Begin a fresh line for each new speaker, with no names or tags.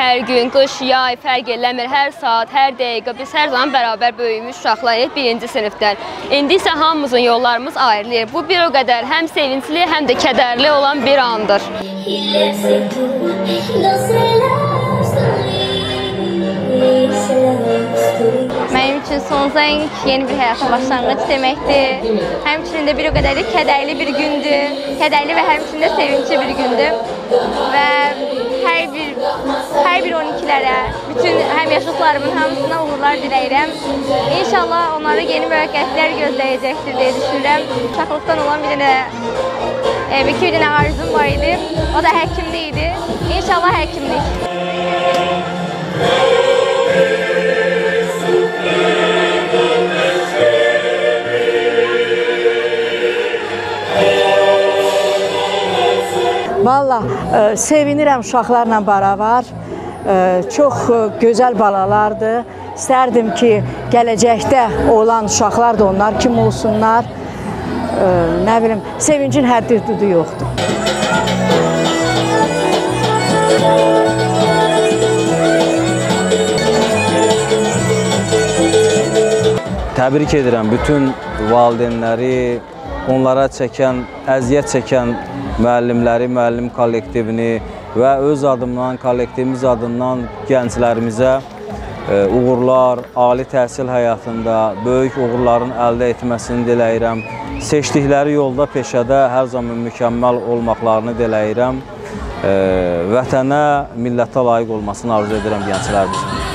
hər gün, qış, yay fərq eləmir, hər saat, hər dəqiqə biz hər zaman bərabər böyümüş uşaqlarıq birinci sinifdən. İndi isə hamımızın yollarımız ayrılır. Bu bir o qədər həm sevincli, həm də kədərli olan bir andır.
Mənim üçün son zəng yeni bir həyata başlanğıc deməkdir. Həmçinin də bir o qədər də kədərli bir gündür. Kədərli və həmçinin də sevincli bir gündür. Və hər bir 12-lərə, bütün həmyaşıdlarımın hamısına uğurlar diləyirəm. İnşallah onlara yeni müvəqqətlər gözləyəcəkdir deyə düşünürəm. Uşaqlıqdan olan bir dənə arzum var idi. O da həkimlik idi. İnşallah həkimlik.
Valla sevinirəm uşaqlarla bərabər, çox gözəl balalardır. İstərdim ki, gələcəkdə olan uşaqlar da onlar kim olsunlar, nə bilim, sevincin həddi-hüdudu yoxdur.
Təbrik edirəm bütün valideynləri, onlara əziyyət çəkən müəllimləri, müəllim kollektivini və öz adımdan, kollektivimiz adından gənclərimizə uğurlar, ali təhsil həyatında böyük uğurların əldə etməsini diləyirəm. Seçdikləri yolda, peşədə hər zaman mükəmməl olmaqlarını diləyirəm. Vətənə, millətə layiq olmasını arzu edirəm gənclərimizin.